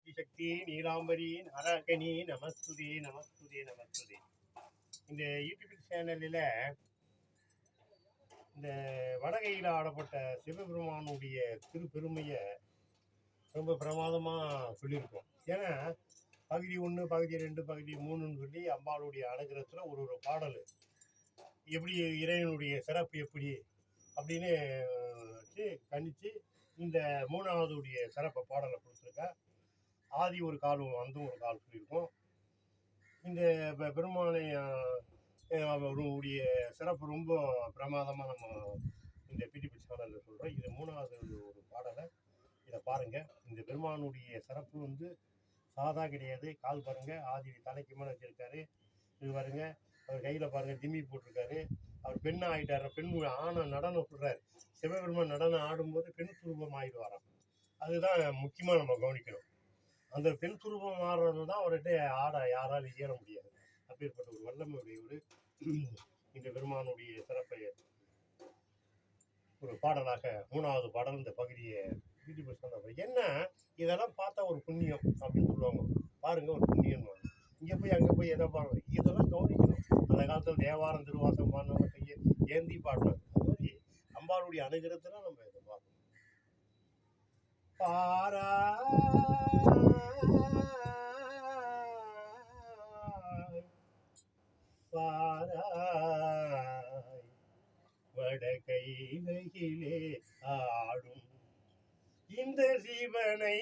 ஆதிசக்தி நீலாம்பரி நாராயணி நமஸ்துதே நமஸ்துதே நமஸ்துதே. இந்த யூடியூப் சேனலில் இந்த வடகையில் ஆடப்பட்ட சிவபெருமானுடைய திருப்பெருமையை ரொம்ப பிரமாதமாக சொல்லியிருக்கோம். ஏன்னா பகுதி 1, பகுதி 2, பகுதி 3ன்னு சொல்லி அம்பாளுடைய அனுகிரகத்தில் ஒரு பாடல் எப்படி இறைவனுடைய சிறப்பு எப்படி அப்படின்னு கணிச்சு இந்த 3வது சிறப்பு பாடலை கொடுத்துருக்கா. ஆதி ஒரு கால் வந்து ஒரு கால் சொல்லியிருக்கோம். இந்த பெருமானை அவருடைய சிறப்பு ரொம்ப பிரமாதமாக நம்ம இந்த பிடிபி சேனலில் சொல்கிறோம். இது 3வது ஒரு பாடலை, இதை பாருங்கள். இந்த பெருமானுடைய சிறப்பு வந்து சாதா கிடையாது. கால் பாருங்கள், ஆதி தலைக்கு மேலே வச்சுருக்காரு. இது பாருங்க, அவர் கையில் பாருங்கள் திம்மி போட்டிருக்காரு. அவர் பெண் ஆகிட்டார். பெண் ஆணை நடனம் சொல்கிறார். சிவபெருமான் நடனம் ஆடும்போது பெண் சுரூபம் ஆகிடுவாராம். அதுதான் முக்கியமாக நம்ம கவனிக்கணும். அந்த பெண் சுரூபம் ஆடுறது தான் அவர்கிட்ட ஆட யாராலும் இயற முடியாது. அப்பேற்பட்ட ஒரு வல்லமையுடையவர். இந்த பெருமானுடைய சிறப்பை ஒரு பாடலாக 3வது பாடல் இந்த பகுதியை என்ன இதெல்லாம் பார்த்தா ஒரு புண்ணியம் அப்படின்னு சொல்லுவாங்க. பாருங்க, ஒரு புண்ணியம். இங்கே போய் அங்கே போய் எதை பாருங்க, இதெல்லாம் கவனிக்கணும். அந்த காலத்தில் தேவாரம் திருவாசம் பாடினவங்க கையை ஏந்தி பாடினாங்க. அது மாதிரி அம்பாளுடைய அனுகிரகத்தில் நம்ம இதை பார்க்கணும். வடகையிலே ஆடும் இந்த சிவனை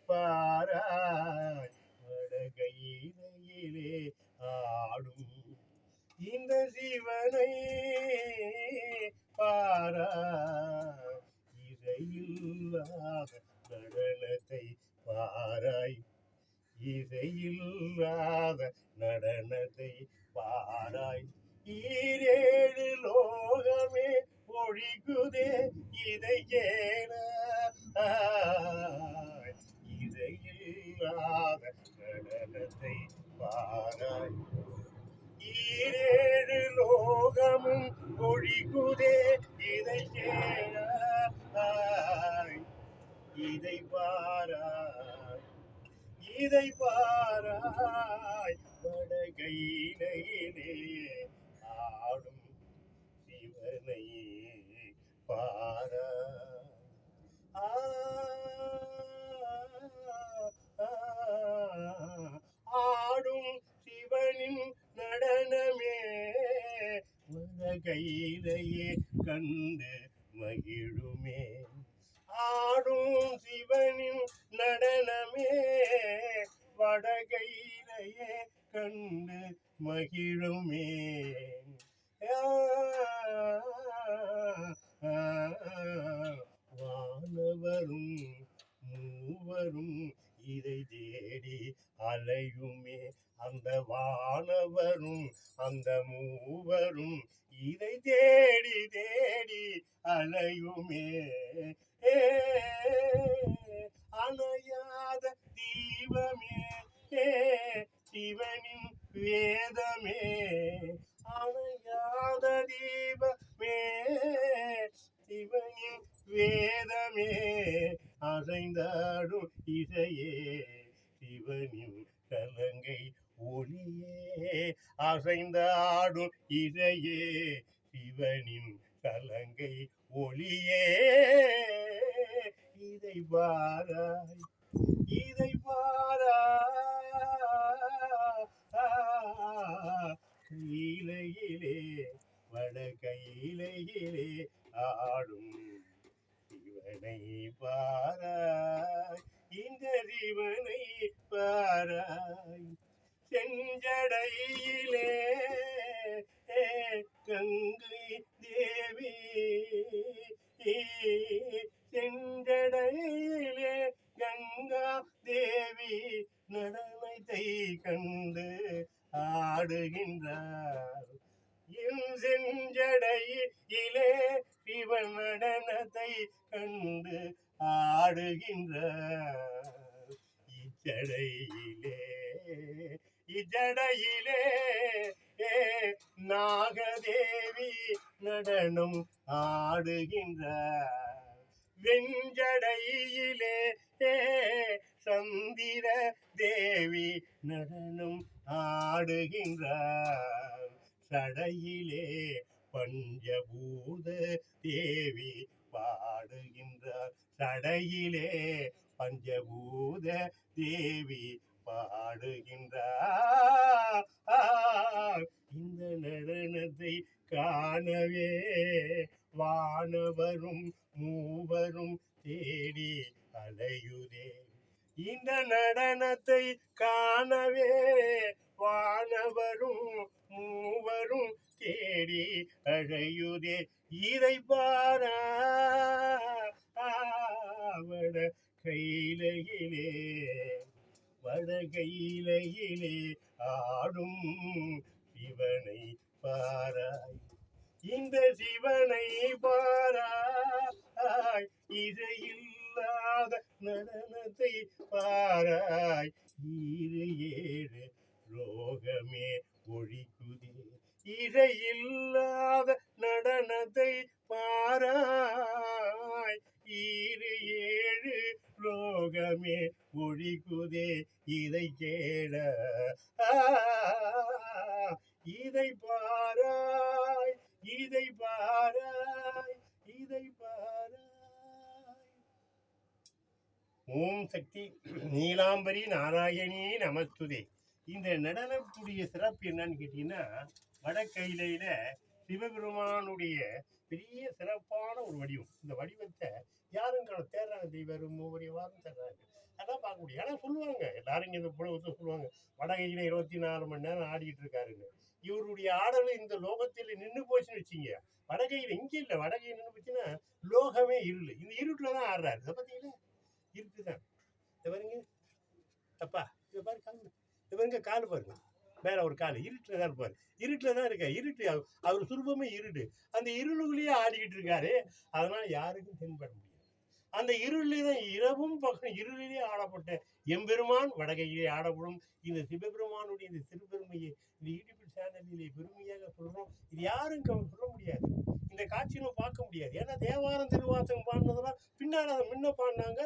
பாராய். வடகையிலே ஆடும் இந்த சிவனை பாராய். இசையில்லாத நடனத்தை பாராய். இசையில்லாத நடனத்தை பாராய். ஈரேழு லோகமே ஒழிக்குதே இதை கேள. இசையில்லாத நடனத்தை பாராய். ஈரேழு லோகமும் ஒழிக்குதே இதை கேள. இதை பாராய், இதை பாராய். வடகையிலே ஆடும் சிவனை பாராய். ஆடும் சிவனின் நடனமே வடகையிலேயே கண்டு மகிழுமே. ஆடும் சிவனின் நடனமே வடகையிலேயே கண்டு மகிழுமே. வானவரும் மூவரும் இதை தேடி அலையுமே. அந்த வானவரும் அந்த மூவரும் இதை தேடி தேடி அலையுமே. அணையாத தீபமே சிவனின் வேதமே. அணையாத தீபமே சிவனின் வேதமே. அசைந்தாடும் இசையே சிவனின் கலங்கை ஒளியே. அசைந்தாடும் இசையே சிவனின் கலங்கை ஒளியே. இதை பாராய், இதை பாராய். கையிலே வடகையிலே ஆடும் சிவனை பாராய். இந்த சிவனை பாராய். செஞ்சடையிலே கங்கை தேவி. செஞ்சடையிலே கங்கா தேவி நடனத்தை கண்டு ஆடுகின்றார். என் செஞ்சடையிலே சிவன் நடனத்தை கண்டு ஆடுகின்றார். இச்சடையிலே நாகதேவி நடனம் ஆடுகின்றார். வெஞ்சடையிலே தேவி நடனம் ஆடுகின்றார். சடையிலே பஞ்சபூத தேவி பாடுகின்றார். சடையிலே பஞ்சபூத தேவி பாடுகின்றார். இந்த நடனத்தை காணவே வானவரும் மூவரும் தேடி அலையுதே. இந்த நடனத்தை காணவே வானவரும் மூவரும் தேடி அழையுதே. இதை பாரா வட கையிலே வடகையிலே ஆடும் சிவனை பாராய். இந்த சிவனை பாராய். இசையில்லாத நடனத்தை பாராய். 7 லோகமே ஒழிக்குதே. இசையில்லாத நடனத்தை பாராய். 7 லோகமே ஒழிக்குதே. இதை கேள இதை பாராய். இதை பாராய். இதை பாராய். ஓம் சக்தி நீலாம்பரி நாராயணி நமஸ்துதே. இந்த நடனத்துடைய சிறப்பு என்னன்னு கேட்டீங்கன்னா, வடக்கையில சிவபெருமானுடைய பெரிய சிறப்பான ஒரு வடிவம். இந்த வடிவத்தை யாரும் தேடுறாங்க, தெய்வரும் மூவரிய வாரம் தேடுறாங்க. அதான் பார்க்க முடியும். ஆனால் சொல்லுவாங்க எல்லாரும் இந்த புலகத்தை சொல்லுவாங்க, வடகையில 24 மணி நேரம் ஆடிட்டு இருக்காருன்னு. இவருடைய ஆடல் இந்த லோகத்தில் நின்று போச்சுன்னு வச்சுங்க. வடகையில் இங்கே இல்லை, வடகையில் நின்று போச்சுன்னா லோகமே இருள். இந்த இருட்டில் தான் ஆடுறாரு. இதை பார்த்தீங்கன்னா இருட்டு தான். இதை பாருங்க அப்பா, இதை பாரு கால், இதை பாருங்க கால் பாருங்க, மேல ஒரு கால் இருட்டில் தான் இருப்பாரு. இருட்டில் தான் இருக்க இருட்டு. அவர் சுரூபமே இருடு. அந்த இருளுக்குள்ளேயே ஆடிக்கிட்டு இருக்காரு. அதனால யாருக்கும் தென்பட முடியாது. அந்த இருளிலே தான் இரவும் பக்கம் இருளிலே ஆடப்பட்ட எம்பெருமான் வடகையிலே ஆடப்படும். இந்த சிவபெருமானுடைய இந்த சிறுபெருமையை இந்த யூடியூப் சேனலிலே பெருமையாக சொல்றோம். இது யாரும் சொல்ல முடியாது. இந்த காட்சியை நம்ம பார்க்க முடியாது. ஏன்னா தேவாரம் திருவாசகம் பாடினதெல்லாம் பின்னால முன்ன பாடினாங்க,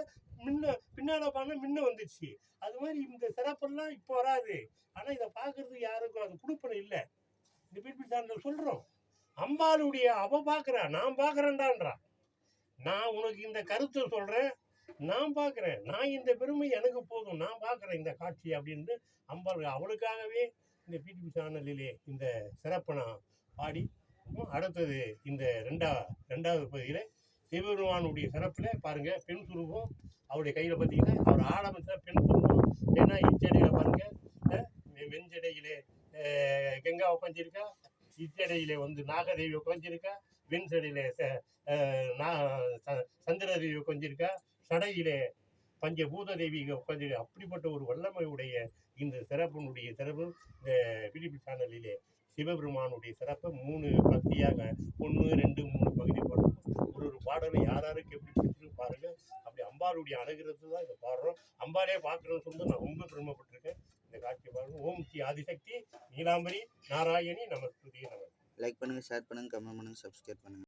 பின்னால பாடினா முன்ன வந்துச்சு. அது மாதிரி இந்த சிறப்பெல்லாம் இப்போ வராது. ஆனா இதை பார்க்கறதுக்கு யாருக்கும் அது கொடுப்பன இல்லை. இந்த யூடியூப் சேனல் சொல்றோம், அம்பாளுடைய அவ பார்க்கறா, நான் பார்க்கறேன்டான்றா. நான் உனக்கு இந்த கருத்தை சொல்றேன், நான் பார்க்குறேன், நான் இந்த பெருமை எனக்கு போதும், நான் பார்க்குறேன் இந்த காட்சி அப்படின்னு அம்பாள் அவளுக்காகவே இந்த யூடியூப் சேனலிலே இந்த சிறப்பை நான் பாடி. அடுத்தது இந்த ரெண்டாவது பகுதியில் சிவபெருமானுடைய சிறப்பில் பாருங்க, பெண் சுரூபம் அவருடைய கையில் பார்த்தீங்கன்னா அவர் ஆரம்பிச்சா பெண் சுரூபம். ஏன்னா இச்சடையில் பாருங்க, வெஞ்சடையிலே கங்கா உட்காந்துருக்கா, இச்சடையிலே நாகதேவி உட்காந்துருக்கா, வெண்சடையிலே சந்திரதேவி உட்காந்துருக்கா, சடையிலே பஞ்சபூத தேவி உட்காந்துருக்கா. அப்படிப்பட்ட ஒரு வல்லமை உடைய இந்த சிறப்பினுடைய சிறப்பு இந்த யூடியூப் சேனலிலே சிவபெருமானுடைய சிறப்பை 3 பகுதியாக 1, 2, 3 பகுதி பாடுறோம். ஒரு பாடலை யாராருக்கு எப்படி பிடிச்சிருக்கு பாருங்க. அப்படி அம்பாளுடைய அனுகிரகத்தை தான் இதை பாடுறோம். அம்பாலே பார்க்குறோன்னு சொல்லி நான் ரொம்ப பெருமைப்பட்டிருக்கேன். இந்த காட்சி பாருங்க. ஓம் ஸ்ரீ ஆதிசக்தி நீலாம்பரி நாராயணி நமஸ்துதே நம. லைக் பண்ணுங்க, ஷேர் பண்ணுங்க, கமெண்ட் பண்ணுங்க, சப்ஸ்கிரைப் பண்ணுங்க.